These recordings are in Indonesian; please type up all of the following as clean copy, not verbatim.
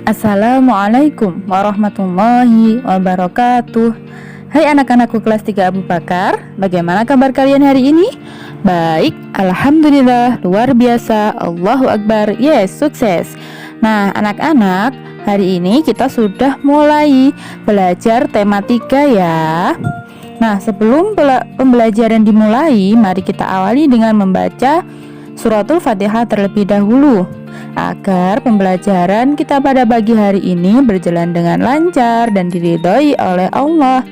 Assalamualaikum warahmatullahi wabarakatuh. Hai anak-anakku kelas 3 Abu Bakar, bagaimana kabar kalian hari ini? Baik, alhamdulillah, luar biasa, Allahu Akbar, yes, sukses. Nah anak-anak, hari ini kita sudah mulai belajar tema 3 ya. Nah sebelum pembelajaran dimulai, mari kita awali dengan membaca Suratul Fatihah terlebih dahulu, agar pembelajaran kita pada pagi hari ini berjalan dengan lancar dan diridhoi oleh Allah.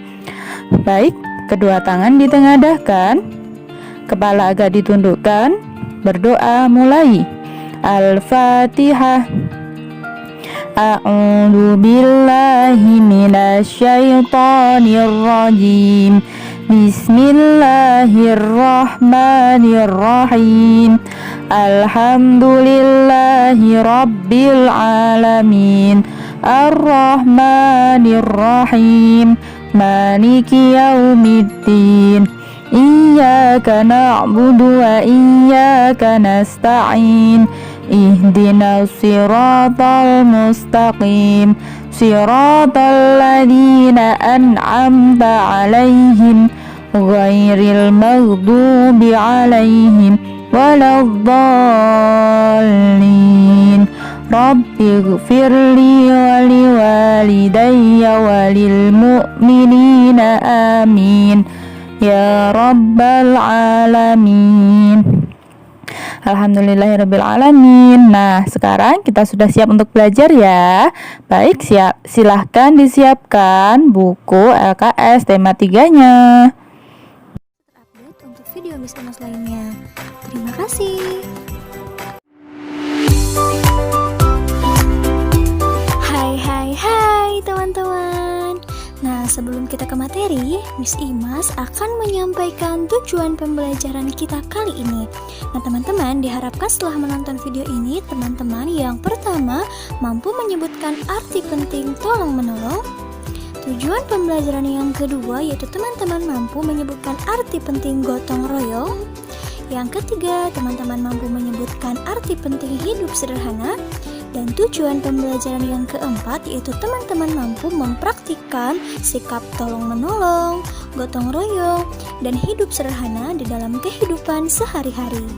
Baik, kedua tangan ditengadahkan, kepala agak ditundukkan, berdoa mulai. Al-Fatihah. A'udzu billahi minasyaitonir rajim. Bismillahirrahmanirrahim. Alhamdulillahi rabbil alamin. Ar-Rahmanir-Rahim. Maliki yaumiddin. Iyyaka na'budu wa iyyaka nasta'in. Ihdinas siratal mustaqim. Siratal ladzina an'amta 'alaihim ghairil maghdubi 'alaihim waladdallin. Rabbighfirli wa liwalidayya walil mu'minina amin ya rabbal alamin. Alhamdulillahirabbil alamin. Nah, sekarang kita sudah siap untuk belajar ya. Baik, silahkan disiapkan buku LKS tema 3-nya. Update untuk video Miss Emas lainnya. Terima kasih. Hai teman-teman. Nah, sebelum kita ke materi, Miss Imas akan menyampaikan tujuan pembelajaran kita kali ini. Nah, teman-teman diharapkan setelah menonton video ini, teman-teman yang pertama mampu menyebutkan arti penting tolong-menolong. Tujuan pembelajaran yang kedua yaitu teman-teman mampu menyebutkan arti penting gotong royong. Yang ketiga, teman-teman mampu menyebutkan arti penting hidup sederhana. Dan tujuan pembelajaran yang keempat yaitu teman-teman mampu mempraktikkan sikap tolong-menolong, gotong royong, dan hidup sederhana di dalam kehidupan sehari-hari.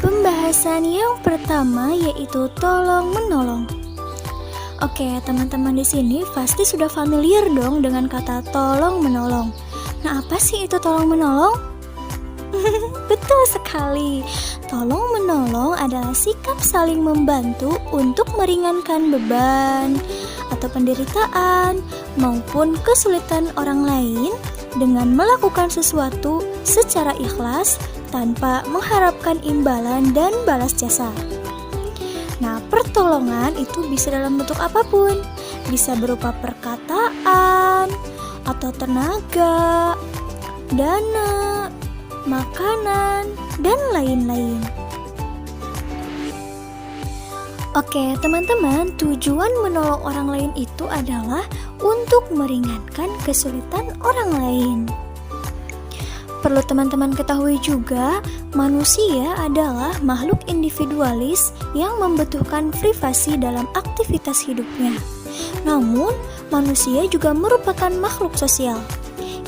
Pembahasan yang pertama yaitu tolong-menolong. Oke, teman-teman di sini pasti sudah familiar dong dengan kata tolong-menolong. Nah, apa sih itu tolong-menolong? Betul sekali. Tolong-menolong adalah sikap saling membantu untuk meringankan beban atau penderitaan maupun kesulitan orang lain dengan melakukan sesuatu secara ikhlas tanpa mengharapkan imbalan dan balas jasa. Nah, pertolongan itu bisa dalam bentuk apapun. Bisa berupa perkataan atau tenaga, dana, makanan, dan lain-lain. Oke, teman-teman, tujuan menolong orang lain itu adalah untuk meringankan kesulitan orang lain. Perlu teman-teman ketahui juga, manusia adalah makhluk individualis yang membutuhkan privasi dalam aktivitas hidupnya. Namun, manusia juga merupakan makhluk sosial,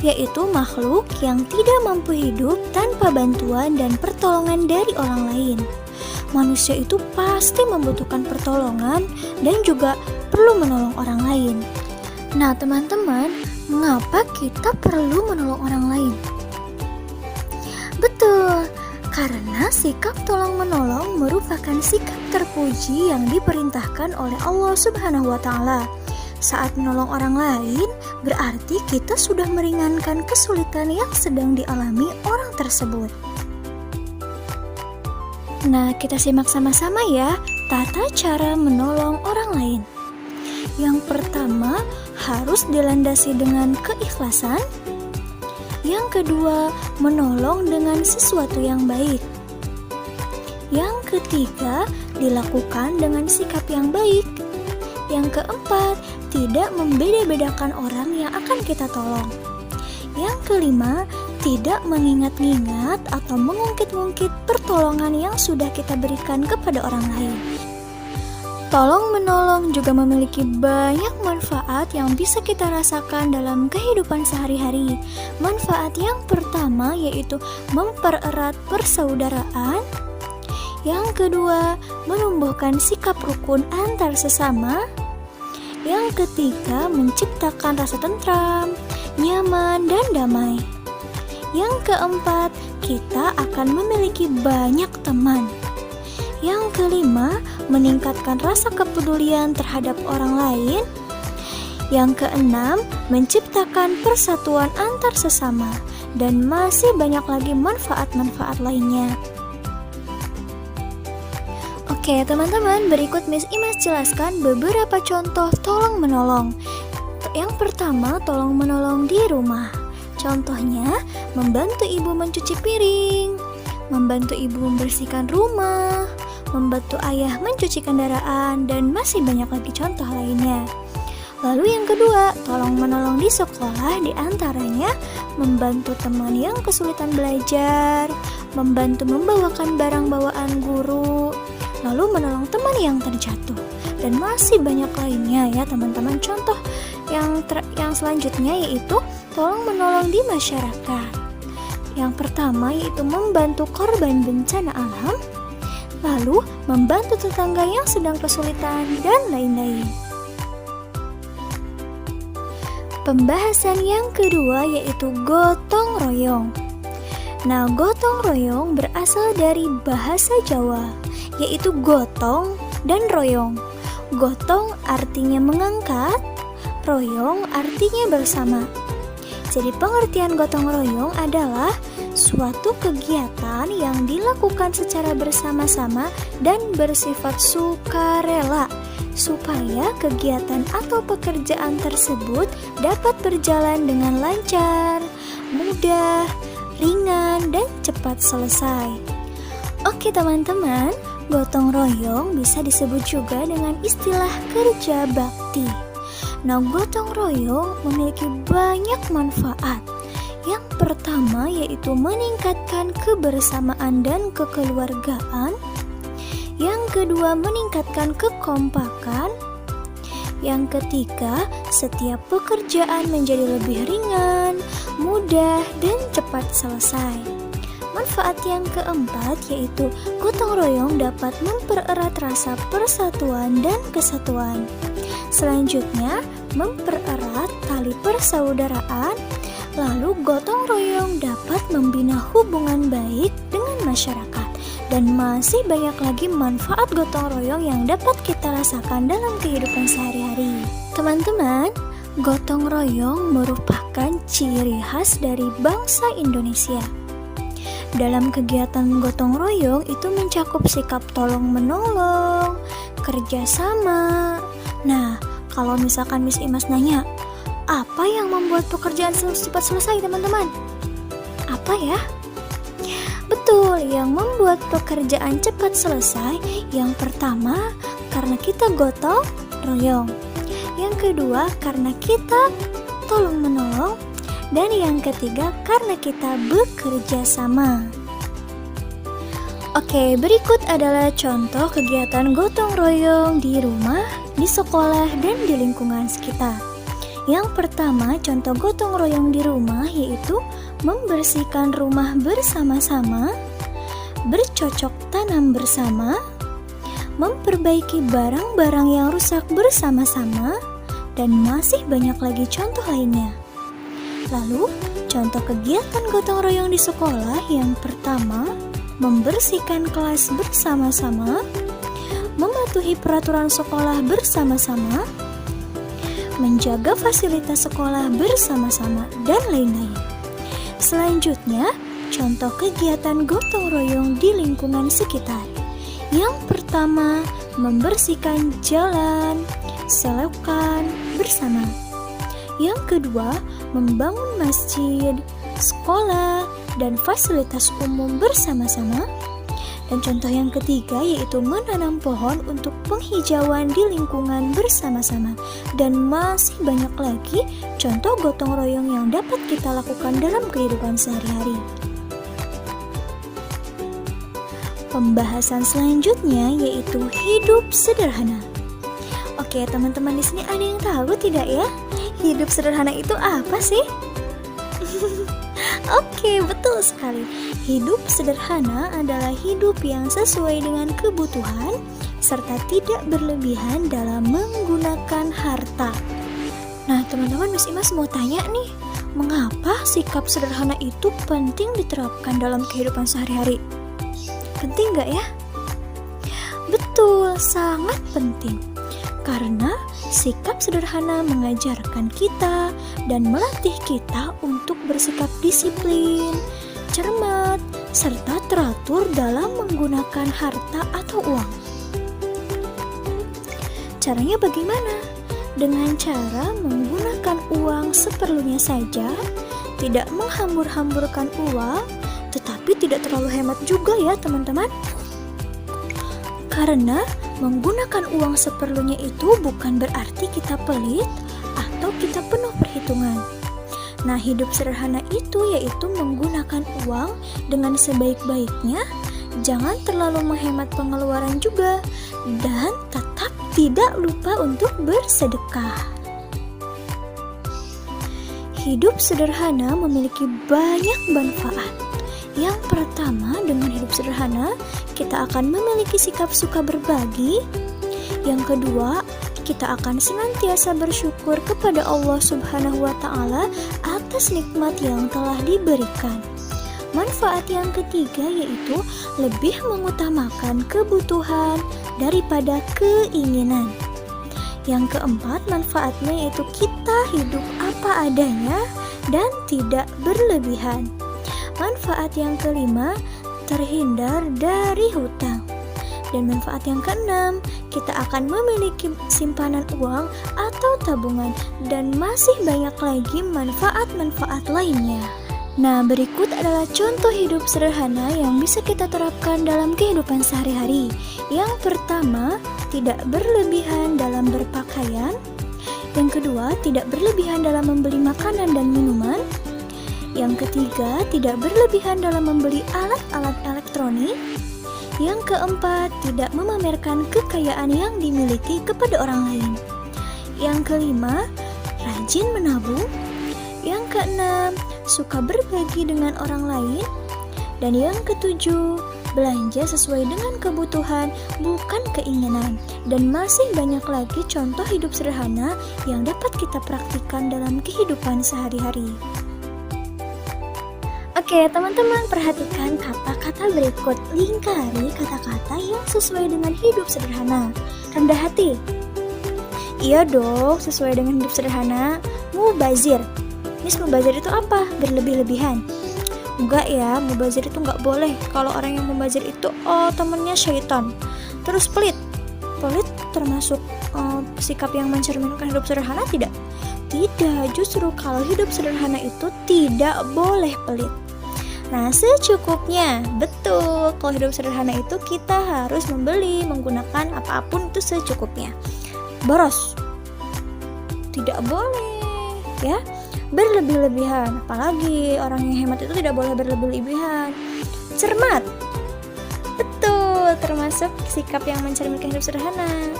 yaitu makhluk yang tidak mampu hidup tanpa bantuan dan pertolongan dari orang lain. Manusia itu pasti membutuhkan pertolongan dan juga perlu menolong orang lain. Nah, teman-teman, mengapa kita perlu menolong orang lain? Betul, karena sikap tolong-menolong merupakan sikap terpuji yang diperintahkan oleh Allah Subhanahu wa Ta'ala. Saat menolong orang lain, berarti kita sudah meringankan kesulitan yang sedang dialami orang tersebut. Nah, kita simak sama-sama ya tata cara menolong orang lain. Yang pertama, harus dilandasi dengan keikhlasan. Yang kedua, menolong dengan sesuatu yang baik. Yang ketiga, dilakukan dengan sikap yang baik. Yang keempat, tidak membeda-bedakan orang yang akan kita tolong. Yang kelima, tidak mengingat-ingat atau mengungkit-ungkit pertolongan yang sudah kita berikan kepada orang lain. Tolong-menolong juga memiliki banyak manfaat yang bisa kita rasakan dalam kehidupan sehari-hari. Manfaat yang pertama yaitu mempererat persaudaraan. Yang kedua, menumbuhkan sikap rukun antar sesama. Yang ketiga, menciptakan rasa tentram, nyaman, dan damai. Yang keempat, kita akan memiliki banyak teman. Yang kelima, meningkatkan rasa kepedulian terhadap orang lain. Yang keenam, menciptakan persatuan antar sesama. Dan masih banyak lagi manfaat-manfaat lainnya. Oke teman-teman, berikut Miss Imas jelaskan beberapa contoh tolong-menolong. Yang pertama, tolong-menolong di rumah. Contohnya, membantu ibu mencuci piring, membantu ibu membersihkan rumah, membantu ayah mencuci kendaraan, dan masih banyak lagi contoh lainnya. Lalu yang kedua, tolong-menolong di sekolah, diantaranya membantu teman yang kesulitan belajar, membantu membawakan barang bawaan guru, lalu menolong teman yang terjatuh, dan masih banyak lainnya ya teman-teman. Contoh yang selanjutnya yaitu tolong-menolong di masyarakat. Yang pertama yaitu membantu korban bencana alam, lalu membantu tetangga yang sedang kesulitan, dan lain-lain. Pembahasan yang kedua yaitu gotong royong. Nah, gotong royong berasal dari bahasa Jawa, yaitu gotong dan royong. Gotong artinya mengangkat, royong artinya bersama. Jadi pengertian gotong royong adalah suatu kegiatan yang dilakukan secara bersama-sama dan bersifat sukarela supaya kegiatan atau pekerjaan tersebut dapat berjalan dengan lancar, mudah, ringan, dan cepat selesai. Oke teman-teman, gotong royong bisa disebut juga dengan istilah kerja bakti. Nah, gotong royong memiliki banyak manfaat. Yang pertama yaitu meningkatkan kebersamaan dan kekeluargaan. Yang kedua, meningkatkan kekompakan. Yang ketiga, setiap pekerjaan menjadi lebih ringan, mudah, dan cepat selesai. Manfaat yang keempat yaitu gotong royong dapat mempererat rasa persatuan dan kesatuan. Selanjutnya, mempererat tali persaudaraan. Lalu gotong royong dapat membina hubungan baik dengan masyarakat. Dan masih banyak lagi manfaat gotong royong yang dapat kita rasakan dalam kehidupan sehari-hari. Teman-teman, gotong royong merupakan ciri khas dari bangsa Indonesia. Dalam kegiatan gotong royong itu mencakup sikap tolong-menolong, kerjasama. Nah, kalau misalkan Miss Imas nanya, apa yang membuat pekerjaan cepat selesai teman-teman? Apa ya? Betul, yang membuat pekerjaan cepat selesai yang pertama karena kita gotong royong. Yang kedua karena kita tolong-menolong. Dan yang ketiga karena kita bekerja sama. Oke, berikut adalah contoh kegiatan gotong royong di rumah, di sekolah, dan di lingkungan sekitar. Yang pertama, contoh gotong royong di rumah yaitu membersihkan rumah bersama-sama, bercocok tanam bersama, memperbaiki barang-barang yang rusak bersama-sama, dan masih banyak lagi contoh lainnya. Lalu, contoh kegiatan gotong royong di sekolah yang pertama, membersihkan kelas bersama-sama, mematuhi peraturan sekolah bersama-sama, menjaga fasilitas sekolah bersama-sama, dan lain-lain. Selanjutnya, contoh kegiatan gotong royong di lingkungan sekitar. Yang pertama, membersihkan jalan, selokan bersama. Yang kedua, membangun masjid, sekolah, dan fasilitas umum bersama-sama. Dan contoh yang ketiga yaitu menanam pohon untuk penghijauan di lingkungan bersama-sama. Dan masih banyak lagi contoh gotong royong yang dapat kita lakukan dalam kehidupan sehari-hari. Pembahasan selanjutnya yaitu hidup sederhana. Oke, teman-teman di sini ada yang tahu tidak ya? Hidup sederhana itu apa sih? Oke, betul sekali. Hidup sederhana adalah hidup yang sesuai dengan kebutuhan serta tidak berlebihan dalam menggunakan harta. Nah, teman-teman, Miss Imas mau tanya nih, mengapa sikap sederhana itu penting diterapkan dalam kehidupan sehari-hari? Penting nggak ya? Betul, sangat penting. Karena sikap sederhana mengajarkan kita dan melatih kita untuk bersikap disiplin, cermat, serta teratur dalam menggunakan harta atau uang. Caranya bagaimana? Dengan cara menggunakan uang seperlunya saja, tidak menghambur-hamburkan uang, tetapi tidak terlalu hemat juga ya teman-teman. Karena menggunakan uang seperlunya itu bukan berarti kita pelit atau kita penuh perhitungan. Nah, hidup sederhana itu yaitu menggunakan uang dengan sebaik-baiknya, jangan terlalu menghemat pengeluaran juga, dan tetap tidak lupa untuk bersedekah. Hidup sederhana memiliki banyak manfaat. Yang pertama, dengan hidup sederhana, kita akan memiliki sikap suka berbagi. Yang kedua, kita akan senantiasa bersyukur kepada Allah Subhanahu wa Ta'ala atas nikmat yang telah diberikan. Manfaat yang ketiga yaitu lebih mengutamakan kebutuhan daripada keinginan. Yang keempat, manfaatnya yaitu kita hidup apa adanya dan tidak berlebihan. Manfaat yang kelima, terhindar dari hutang. Dan manfaat yang keenam, kita akan memiliki simpanan uang atau tabungan, dan masih banyak lagi manfaat-manfaat lainnya. Nah, berikut adalah contoh hidup sederhana yang bisa kita terapkan dalam kehidupan sehari-hari. Yang pertama, tidak berlebihan dalam berpakaian. Yang kedua, tidak berlebihan dalam membeli makanan dan minuman. Yang ketiga, tidak berlebihan dalam membeli alat-alat elektronik. Yang keempat, tidak memamerkan kekayaan yang dimiliki kepada orang lain. Yang kelima, rajin menabung. Yang keenam, suka berbagi dengan orang lain. Dan yang ketujuh, belanja sesuai dengan kebutuhan, bukan keinginan. Dan masih banyak lagi contoh hidup sederhana yang dapat kita praktikkan dalam kehidupan sehari-hari. Oke, teman-teman, perhatikan kata-kata berikut. Lingkari kata-kata yang sesuai dengan hidup sederhana. Rendah hati. Iya dong, sesuai dengan hidup sederhana. Mubazir. Miss, mubazir itu apa? Berlebih-lebihan. Enggak ya, mubazir itu enggak boleh. Kalau orang yang mubazir itu temennya syaitan. Terus pelit. Pelit termasuk sikap yang mencerminkan hidup sederhana tidak? Tidak, justru kalau hidup sederhana itu tidak boleh pelit. Nah, secukupnya. Betul, kalau hidup sederhana itu kita harus menggunakan apapun itu secukupnya. Boros. Tidak boleh, ya. Berlebih-lebihan, apalagi orang yang hemat itu tidak boleh berlebih-lebihan. Cermat. Betul, termasuk sikap yang mencerminkan hidup sederhana.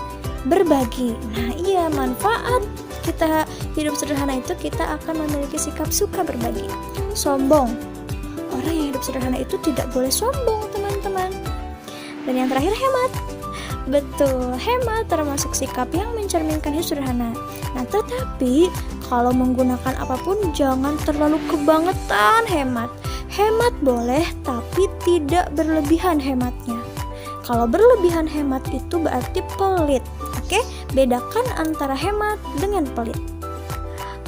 Berbagi. Nah, iya, manfaat kita hidup sederhana itu kita akan memiliki sikap suka berbagi. Sombong. Orang yang hidup sederhana itu tidak boleh sombong, teman-teman. Dan yang terakhir, hemat. Betul, hemat termasuk sikap yang mencerminkan hidup sederhana. Nah, tetapi kalau menggunakan apapun jangan terlalu kebangetan hemat. Hemat boleh, tapi tidak berlebihan hematnya. Kalau berlebihan hemat itu berarti pelit. Oke, bedakan antara hemat dengan pelit.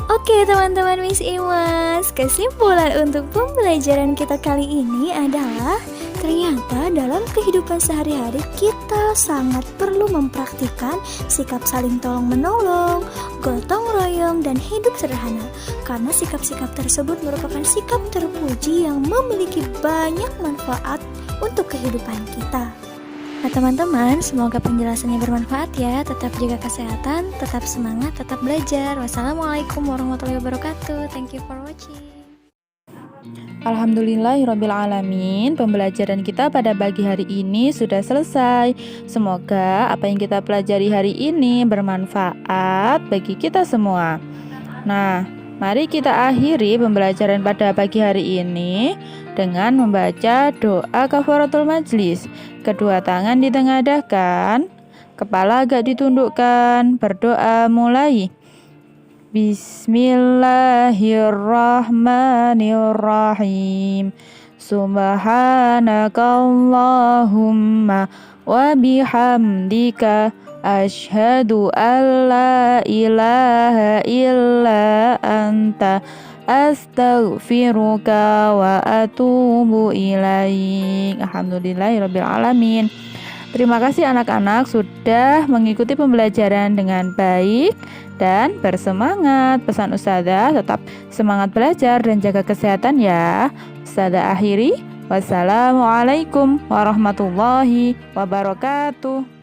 Oke, teman-teman Miss Imas, kesimpulan untuk pembelajaran kita kali ini adalah ternyata dalam kehidupan sehari-hari kita sangat perlu mempraktikkan sikap saling tolong-menolong, gotong royong, dan hidup sederhana. Karena sikap-sikap tersebut merupakan sikap terpuji yang memiliki banyak manfaat untuk kehidupan kita. Nah, teman-teman, semoga penjelasannya bermanfaat ya. Tetap jaga kesehatan, tetap semangat, tetap belajar. Wassalamualaikum warahmatullahi wabarakatuh. Thank you for watching. Alhamdulillahirrabbilalamin, pembelajaran kita pada pagi hari ini sudah selesai. Semoga apa yang kita pelajari hari ini bermanfaat bagi kita semua. Nah, mari kita akhiri pembelajaran pada pagi hari ini dengan membaca doa kafaratul majlis. Kedua tangan ditengadahkan, kepala agak ditundukkan, berdoa mulai. Bismillahirrahmanirrahim. Subhanakallahumma wa bihamdika asyhadu an la ilaha illa anta astaghfiruka wa atubu ilaik. Alhamdulillahirabbil alamin. Terima kasih anak-anak sudah mengikuti pembelajaran dengan baik dan bersemangat. Pesan Ustazah, tetap semangat belajar dan jaga kesehatan ya. Ustazah akhiri. Wassalamualaikum warahmatullahi wabarakatuh.